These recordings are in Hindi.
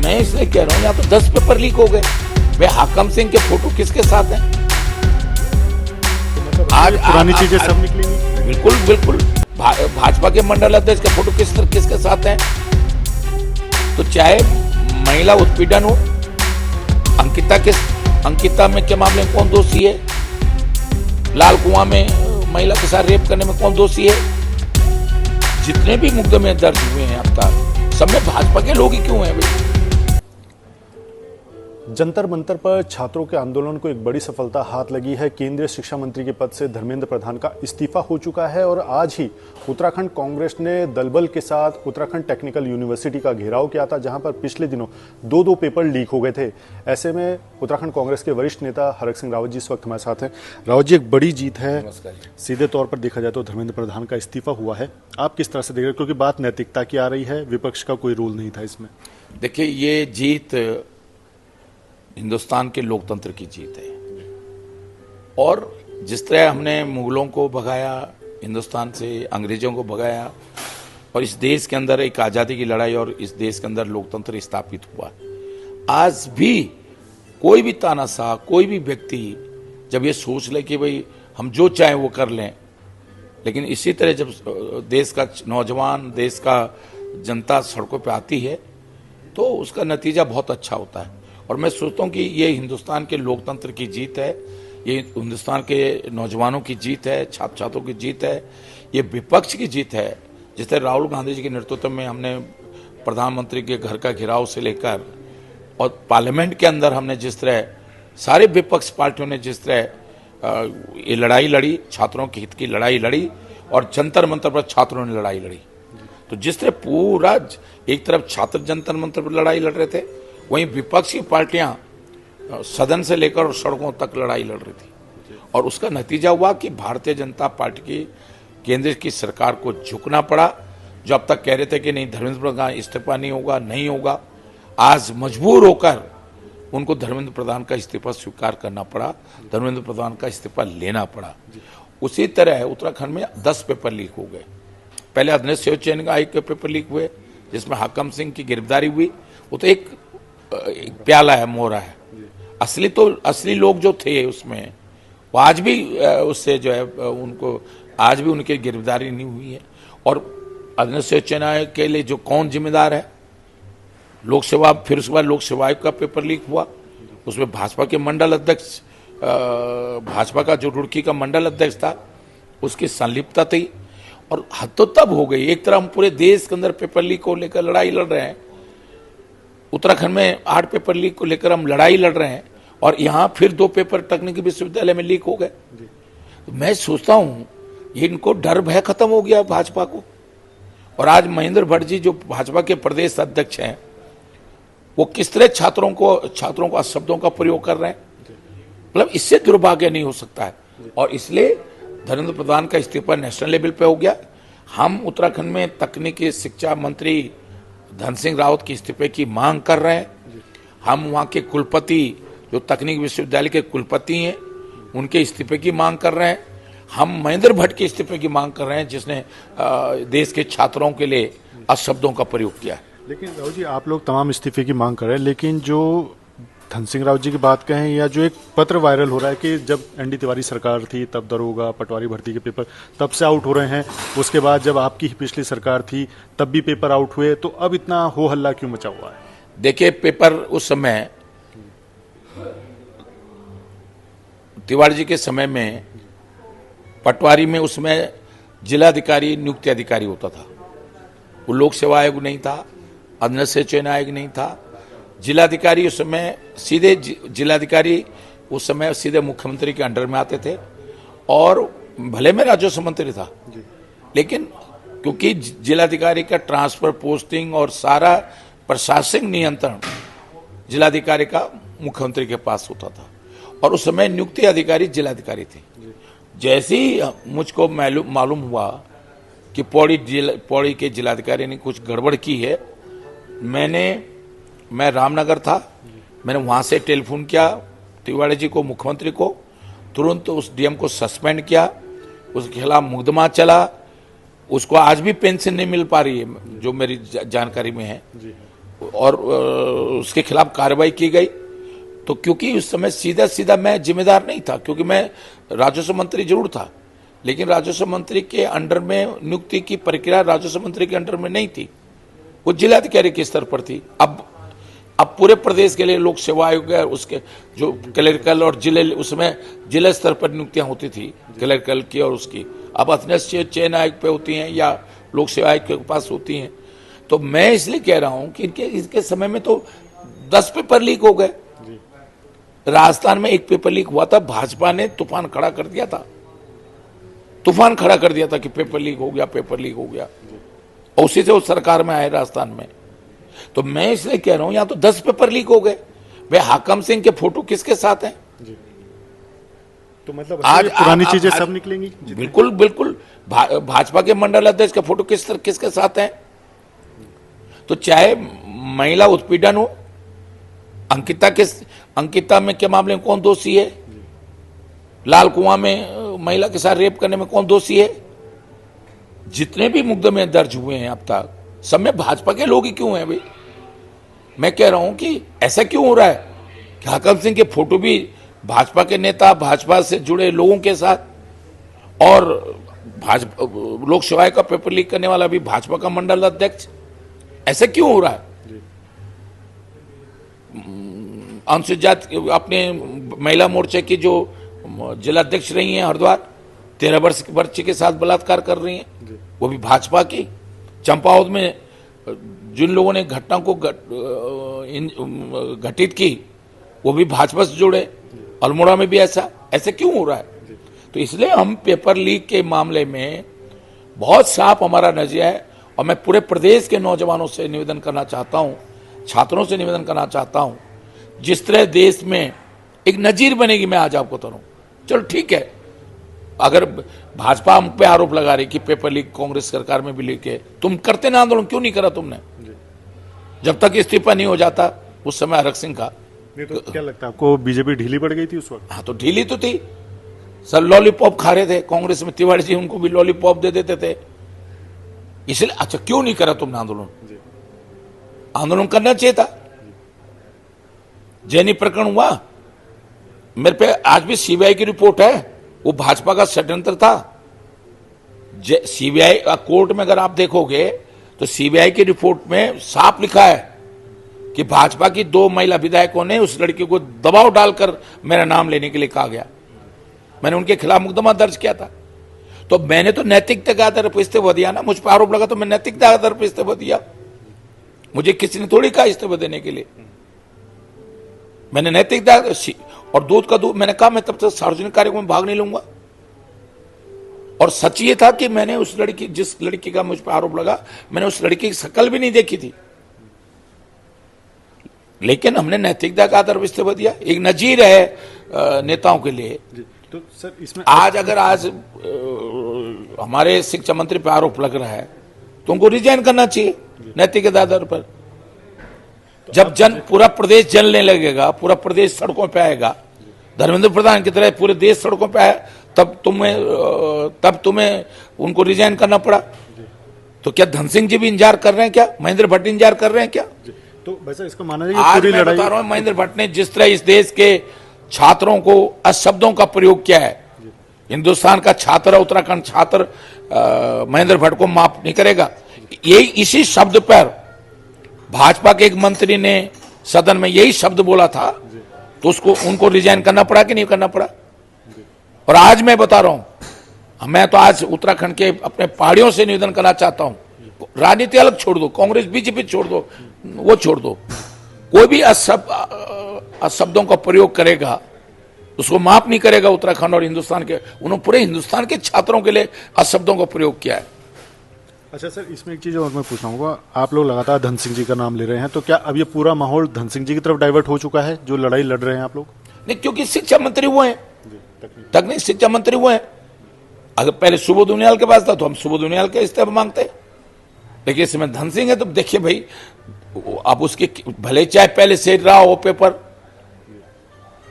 मैं इसलिए कह रहा हूँ, यहाँ तो 10 पेपर लीक हो गए। वे हाकम सिंह के फोटो किसके साथ हैं? आज पुरानी चीजें सब निकलेंगी। बिल्कुल बिल्कुल। भाजपा के मंडल अध्यक्ष के फोटो किसके साथ हैं? तो चाहे महिला उत्पीड़न हो, अंकिता में के मामले में कौन दोषी है? लाल कुआं में महिला के साथ रेप करने में कौन दोषी है? जितने भी मुकदमे दर्ज हुए हैं अब तक, सब में भाजपा के लोग ही क्यों हैं भाई? जंतर मंतर पर छात्रों के आंदोलन को एक बड़ी सफलता हाथ लगी है। केंद्रीय शिक्षा मंत्री के पद से धर्मेंद्र प्रधान का इस्तीफा हो चुका है और आज ही उत्तराखंड कांग्रेस ने दलबल के साथ उत्तराखंड टेक्निकल यूनिवर्सिटी का घेराव किया था, जहां पर पिछले दिनों दो पेपर लीक हो गए थे। ऐसे में उत्तराखंड कांग्रेस के वरिष्ठ नेता हरक सिंह रावत जी इस वक्त हमारे साथ हैं। रावत जी, एक बड़ी जीत है। सीधे तौर पर देखा जाए तो धर्मेंद्र प्रधान का इस्तीफा हुआ है, आप किस तरह से देख रहे हैं? क्योंकि बात नैतिकता की आ रही है, विपक्ष का कोई रोल नहीं था इसमें। देखिए, ये जीत हिंदुस्तान के लोकतंत्र की जीत है, और जिस तरह हमने मुगलों को भगाया, हिंदुस्तान से अंग्रेजों को भगाया, और इस देश के अंदर एक आज़ादी की लड़ाई और इस देश के अंदर लोकतंत्र स्थापित हुआ, आज भी कोई भी तानाशाह, कोई भी व्यक्ति जब ये सोच ले कि भाई हम जो चाहें वो कर लें, लेकिन इसी तरह जब देश का नौजवान, देश का जनता सड़कों पे आती है तो उसका नतीजा बहुत अच्छा होता है। और मैं सोचता हूँ कि ये हिंदुस्तान के लोकतंत्र की जीत है, ये हिंदुस्तान के नौजवानों की जीत है, छात्र छात्रों की जीत है, ये विपक्ष की जीत है। जिस तरह राहुल गांधी जी के नेतृत्व में हमने प्रधानमंत्री के घर का घेराव से लेकर और पार्लियामेंट के अंदर हमने जिस तरह सारे विपक्ष पार्टियों ने जिस तरह ये लड़ाई लड़ी, छात्रों के हित की लड़ाई लड़ी, और जंतर मंतर पर छात्रों ने लड़ाई लड़ी, तो जिस तरह पूरा एक तरफ छात्र जंतर मंतर पर लड़ाई लड़ रहे थे, वहीं विपक्ष की पार्टियां सदन से लेकर सड़कों तक लड़ाई लड़ रही थी, और उसका नतीजा हुआ कि भारतीय जनता पार्टी की केंद्र की सरकार को झुकना पड़ा। जो अब तक कह रहे थे कि नहीं, धर्मेंद्र प्रधान इस्तीफा नहीं होगा, नहीं होगा, आज मजबूर होकर उनको धर्मेंद्र प्रधान का इस्तीफा स्वीकार करना पड़ा, धर्मेंद्र प्रधान का इस्तीफा लेना पड़ा। उसी तरह उत्तराखंड में 10 पेपर लीक हो गए। पहले अदनेश शिवचैन का एक पेपर लीक हुए, जिसमें हाकम सिंह की गिरफ्तारी हुई। वो तो एक प्याला है, मोहरा है। असली लोग जो थे उसमें, वो आज भी उससे जो है उनको आज भी उनकी गिरफ्तारी नहीं हुई है। और अदनेश शिवचैन के लिए जो कौन जिम्मेदार है? लोकसेवा, फिर उसके बाद लोकसेवा आयोग का पेपर लीक हुआ, उसमें भाजपा के मंडल अध्यक्ष, भाजपा का जो रुड़की का मंडल अध्यक्ष था, उसकी संलिप्तता थी। और हद तो तब हो गई, एक तरह हम पूरे देश के अंदर पेपर लीक को लेकर लड़ाई लड़ रहे हैं, उत्तराखंड में 8 पेपर लीक को लेकर हम लड़ाई लड़ रहे हैं, और यहाँ फिर 2 पेपर तकनीकी विश्वविद्यालय में लीक हो गए। तो मैं सोचता हूँ ये इनको डर भय खत्म हो गया भाजपा को। और आज महेंद्र भट्ट जी जो भाजपा के प्रदेश अध्यक्ष हैं, वो किस तरह छात्रों को शब्दों का प्रयोग कर रहे हैं, मतलब इससे दुर्भाग्य नहीं हो सकता है। और इसलिए धर्मेंद्र प्रधान का इस्तीफा नेशनल लेवल पे हो गया। हम उत्तराखंड में तकनीकी शिक्षा मंत्री धन सिंह रावत के इस्तीफे की मांग कर रहे हैं। हम वहाँ के कुलपति, जो तकनीक विश्वविद्यालय के कुलपति हैं, उनके इस्तीफे की मांग कर रहे हैं। हम महेंद्र भट्ट के इस्तीफे की मांग कर रहे हैं, जिसने देश के छात्रों के लिए अशब्दों का प्रयोग किया। लेकिन राहुल जी, आप लोग तमाम इस्तीफे की मांग कर रहे हैं, लेकिन जो धन सिंह रावत जी की बात कहें, या जो एक पत्र वायरल हो रहा है कि जब एनडी तिवारी सरकार थी तब दरोगा पटवारी भर्ती के पेपर तब से आउट हो रहे हैं, उसके बाद जब आपकी पिछली सरकार थी तब भी पेपर आउट हुए, तो अब इतना हो हल्ला क्यों मचा हुआ है? देखिए, पेपर उस समय तिवारी जी के समय में पटवारी में उसमें जिलाधिकारी नियुक्ति अधिकारी होता था, वो लोक सेवा आयोग नहीं था, अदनेश शिवचैन आयोग नहीं था। जिलाधिकारी उस समय सीधे जिलाधिकारी उस समय सीधे मुख्यमंत्री के अंडर में आते थे, और भले में राजस्व मंत्री था, लेकिन क्योंकि जिलाधिकारी का ट्रांसफर, पोस्टिंग और सारा प्रशासनिक नियंत्रण जिलाधिकारी का मुख्यमंत्री के पास होता था, और उस समय नियुक्ति अधिकारी जिलाधिकारी थे। जैसे ही मुझको मालूम हुआ कि पौड़ी के जिलाधिकारी ने कुछ गड़बड़ की है, मैं रामनगर था, मैंने वहाँ से टेलीफोन किया तिवारी जी को, मुख्यमंत्री को, तुरंत उस डीएम को सस्पेंड किया, उसके खिलाफ मुकदमा चला। उसको आज भी पेंशन नहीं मिल पा रही है, जो मेरी जानकारी में है। और उसके खिलाफ कार्रवाई की गई। तो क्योंकि उस समय सीधा सीधा मैं जिम्मेदार नहीं था, क्योंकि मैं राजस्व मंत्री जरूर था, लेकिन राजस्व मंत्री के अंडर में नियुक्ति की प्रक्रिया राजस्व मंत्री के अंडर में नहीं थी, वो जिलाधिकारी के स्तर पर थी। अब पूरे प्रदेश के लिए लोक सेवा आयोग है, उसके जो क्लरिकल और जिले, उसमें जिला स्तर पर नियुक्तियां होती थी क्लरिकल की और उसकी, अब अध्यक्ष चयन आयोग पे होती हैं या लोक सेवा आयोग के पास होती हैं। तो मैं इसलिए कह रहा हूं कि इनके समय में तो 10 पेपर लीक हो गए। राजस्थान में एक पेपर लीक हुआ था, भाजपा ने तूफान खड़ा कर दिया था, तूफान खड़ा कर दिया था कि पेपर लीक हो गया, पेपर लीक हो गया, और उसी से वो सरकार में आए राजस्थान में। तो मैं इसलिए कह रहा हूं यहां तो 10 पेपर लीक हो गए। वे हाकम सिंह के फोटो किसके साथ हैं? तो मतलब आज पुरानी चीजें सब निकलेंगी। बिल्कुल बिल्कुल। भाजपा के मंडल अध्यक्ष का फोटो किसके साथ है? तो चाहे महिला उत्पीड़न हो, अंकिता में के मामले में कौन दोषी है? लाल कुआं में महिला के साथ रेप करने में कौन दोषी है? जितने भी मुकदमे दर्ज हुए हैं अब तक, सब में भाजपा के लोग ही क्यों हैं भाई? मैं कह रहा हूं कि ऐसा क्यों हो रहा है कि हाकम सिंह के फोटो भी भाजपा के नेता, भाजपा से जुड़े लोगों के साथ, और भाजपा लोक सेवा का पेपर लीक करने वाला भी भाजपा का मंडल अध्यक्ष, ऐसा क्यों हो रहा है? अनुसूचित जाति अपने महिला मोर्चे की जो जिलाध्यक्ष रही हैं हरिद्वार, 13 वर्ष के बच्चे के साथ बलात्कार कर रही हैं, वो भी भाजपा की। चंपावत में जिन लोगों ने घटना को घटित की, वो भी भाजपा से जुड़े। अल्मोड़ा में भी ऐसा क्यों हो रहा है? तो इसलिए हम पेपर लीक के मामले में बहुत साफ हमारा नजरिया है, और मैं पूरे प्रदेश के नौजवानों से निवेदन करना चाहता हूं, छात्रों से निवेदन करना चाहता हूं, जिस तरह देश में एक नजीर बनेगी, मैं आज आपको बताऊं। चलो ठीक है, अगर भाजपा हम पे आरोप लगा रही कि पेपर लीक कांग्रेस सरकार में भी लीक है, तुम करते ना आंदोलन, क्यों नहीं करा तुमने? जब तक इस्तीफा नहीं हो जाता उस समय हरक सिंह का। नहीं तो क्या लगता है आपको, बीजेपी ढीली पड़ गई थी उस वक्त? हाँ, तो ढीली तो थी। सर लॉलीपॉप खा रहे थे कांग्रेस में, तिवारी जी उनको भी लॉलीपॉप दे देते थे, इसलिए। अच्छा, क्यों नहीं करा तुमने आंदोलन? आंदोलन करना चाहिए था। जैनी प्रकरण हुआ, मेरे पे आज भी सीबीआई की रिपोर्ट है, वो भाजपा का षड्यंत्र था। सीबीआई कोर्ट में अगर आप देखोगे तो सीबीआई की रिपोर्ट में साफ लिखा है कि भाजपा की 2 महिला विधायकों ने उस लड़की को दबाव डालकर मेरा नाम लेने के लिए कहा गया। मैंने उनके खिलाफ मुकदमा दर्ज किया था। तो मैंने तो नैतिकता के आधार पर इस्तीफा दिया ना, मुझ पर आरोप लगा तो मैं नैतिकता के आधार पर इस्तीफा दिया। मुझे किसी ने थोड़ी कहा इस्तीफा देने के लिए, मैंने नैतिकता। और दूध का दूध, मैंने कहा मैं तब तक सार्वजनिक कार्यक्रम में भाग नहीं लूंगा। और सच ये था कि मैंने उस लड़की, जिस लड़की का मुझ पर आरोप लगा, मैंने उस लड़की की शक्ल भी नहीं देखी थी, लेकिन हमने नैतिकता का आधार पर इस्तीफा दिया। एक नजीर है नेताओं के लिए। तो सर इसमें आज हमारे शिक्षा मंत्री पर आरोप लग रहा है तो उनको रिजाइन करना चाहिए नैतिकता आधार पर। जब पूरा प्रदेश जलने लगेगा, पूरा प्रदेश सड़कों पे आएगा, धर्मेंद्र प्रधान की तरह पूरे देश सड़कों पे आया, तब तुम्हें उनको रिजाइन करना पड़ा। तो क्या धन सिंह जी भी इंतजार कर रहे हैं क्या? महेंद्र भट्ट इंतजार कर रहे हैं क्या? तो वैसे इसका माना है आज मैं बता रहा हूं, महेंद्र भट्ट ने जिस तरह इस देश के छात्रों को अशब्दों का प्रयोग किया है, हिंदुस्तान का छात्र, उत्तराखंड छात्र महेंद्र भट्ट को माफ नहीं करेगा। यही इसी शब्द पर भाजपा के एक मंत्री ने सदन में यही शब्द बोला था, तो उनको रिजाइन करना पड़ा कि नहीं करना पड़ा? और आज मैं बता रहा हूं, मैं तो आज उत्तराखंड के अपने पहाड़ियों से निवेदन करना चाहता हूं, राजनीति अलग छोड़ दो, कांग्रेस बीजेपी छोड़ दो, वो छोड़ दो, कोई भी अशब्दों का प्रयोग करेगा उसको माफ नहीं करेगा। उत्तराखंड और हिंदुस्तान के, उन्होंने पूरे हिंदुस्तान के छात्रों के लिए अशब्दों का प्रयोग किया है। अच्छा सर, इसमें एक चीज और मैं पूछना होगा, आप लोग लगातार धन सिंह जी का नाम ले रहे हैं, तो क्या अब ये पूरा माहौल धन सिंह जी की तरफ डाइवर्ट हो चुका है, जो लड़ाई लड़ रहे हैं आप लोग? नहीं, क्योंकि शिक्षा मंत्री वो हैं, तकनीक शिक्षा मंत्री वो हैं। अगर पहले सुबोध उनियाल के पास था तो हम सुबोध उनियाल के इस्तीफा मांगते, लेकिन इसमें धन सिंह है तो देखिए भाई, आप उसके भले चाहे पहले से रहा हो पेपर,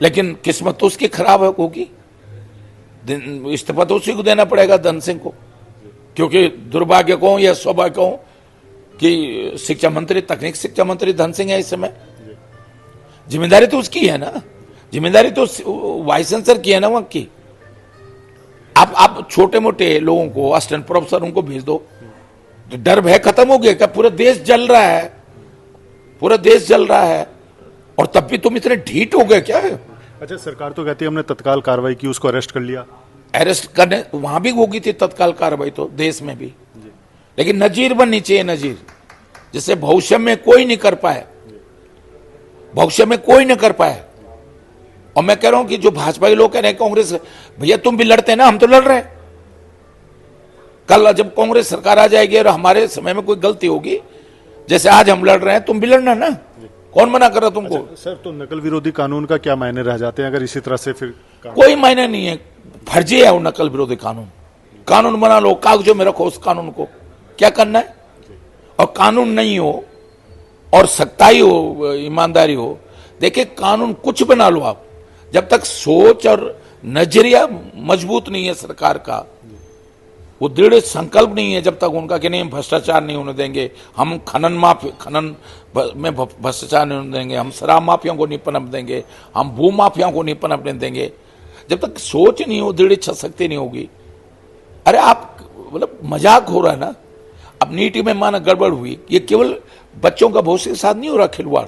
लेकिन किस्मत तो उसकी खराब होगी, इस्तीफा तो उसी को देना पड़ेगा धन सिंह को, क्योंकि दुर्भाग्य को या सौभाग्य को कि शिक्षा मंत्री, तकनीक शिक्षा मंत्री धन सिंह है इस समय। जिम्मेदारी तो उसकी है ना, जिम्मेदारी तो वाइस चांसलर की है ना वहां की। आप छोटे मोटे लोगों को, असिस्टेंट प्रोफेसर उनको भेज दो, तो डर भय खत्म हो गया। क्या पूरा देश जल रहा है, पूरा देश जल रहा है, और तब भी तुम इतने ढीठ हो गए क्या? अच्छा, सरकार तो कहती है हमने तत्काल कार्रवाई की, उसको अरेस्ट कर लिया। अरेस्ट करने वहां भी होगी थी तत्काल कार्रवाई, तो देश में भी, लेकिन नजीर बननी चाहिए, नजीर, जिससे भविष्य में कोई नहीं कर पाए, भविष्य में कोई नहीं कर पाए। और मैं कह रहा हूं कि जो भाजपा के लोग कह रहे हैं कांग्रेस, भैया तुम भी लड़ते हैं ना, हम तो लड़ रहे हैं। कल जब कांग्रेस सरकार आ जाएगी और हमारे समय में कोई गलती होगी, जैसे आज हम लड़ रहे हैं, तुम भी लड़ना ना, कौन मना कर रहा तुमको? अच्छा, सर, तो नकल विरोधी कानून का क्या मायने रह जाते हैं अगर इसी तरह से फिर कोई मायने नहीं है, फर्जी है वो नकल विरोधी कानून। कानून बना लो, कागजों में रखो उस कानून को, क्या करना है? और कानून नहीं हो और सख्ताई हो, ईमानदारी हो, देखिए कानून कुछ बना लो आप, जब तक सोच और नजरिया मजबूत नहीं है सरकार का, वो दृढ़ संकल्प नहीं है जब तक उनका कि नहीं हम भ्रष्टाचार नहीं होने देंगे, हम खनन में भ्रष्टाचार नहीं होने देंगे, हम शराब माफियाओं को नहीं पनप देंगे, हम भू माफियाओं को नहीं पनपने देंगे, जब तक सोच नहीं हो, दृढ़ इच्छा शक्ति नहीं होगी। अरे आप मतलब मजाक हो रहा है ना। अब नीति में माना गड़बड़ हुई, ये केवल बच्चों का भविष्य के साथ नहीं हो रहा खिलवाड़,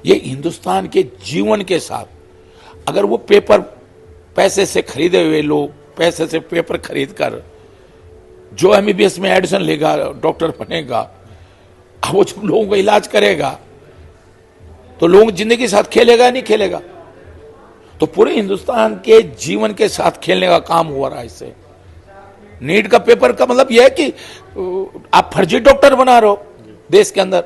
ये हिंदुस्तान के जीवन के साथ। अगर वो पेपर पैसे से खरीदे हुए लोग, पैसे से पेपर खरीद कर जो एमबीबीएस में एडमिशन लेगा, डॉक्टर बनेगा, अब वो जब लोगों का इलाज करेगा तो लोगों की जिंदगी के साथ खेलेगा नहीं खेलेगा? तो पूरे हिंदुस्तान के जीवन के साथ खेलने का काम हो रहा है इससे। नीट का पेपर का मतलब यह है कि आप फर्जी डॉक्टर बना रहे हो देश के अंदर।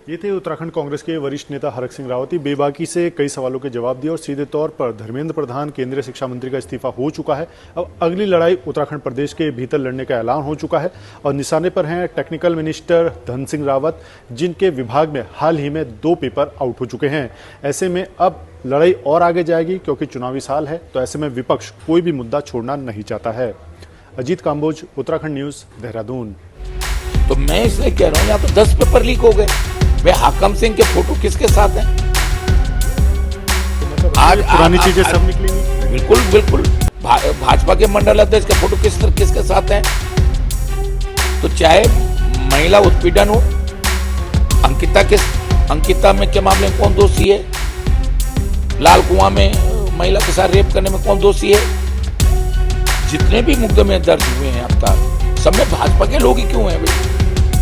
ये थे उत्तराखंड कांग्रेस के वरिष्ठ नेता हरक सिंह रावती। बेबाकी से कई सवालों के जवाब दिए और सीधे तौर पर धर्मेंद्र प्रधान केंद्रीय शिक्षा मंत्री का इस्तीफा हो चुका है। अब अगली लड़ाई उत्तराखंड प्रदेश के भीतर लड़ने का ऐलान हो चुका है और निशाने पर हैं टेक्निकल मिनिस्टर धन सिंह रावत, जिनके विभाग में हाल ही में 2 पेपर आउट हो चुके हैं। ऐसे में अब लड़ाई और आगे जाएगी क्योंकि चुनावी साल है, तो ऐसे में विपक्ष कोई भी मुद्दा छोड़ना नहीं चाहता है। अजीत काम्बोज, उत्तराखंड न्यूज, देहरादून। तो मैं इसलिए कह रहा हूँ, यहाँ तो 10 पेपर लीक हो गए। वे हाकम सिंह के फोटो किसके साथ हैं? आज पुरानी चीजें सब निकलेंगी। बिल्कुल बिल्कुल। भाजपा के मंडल अध्यक्ष के फोटो किसके साथ हैं? तो चाहे महिला उत्पीड़न हो, अंकिता में के मामले में कौन दोषी है, लाल कुआं में महिला के साथ रेप करने में कौन दोषी है, जितने भी मुकदमे दर्ज हुए हैं अब तक, सब में भाजपा के लोग ही क्यों हैं भाई?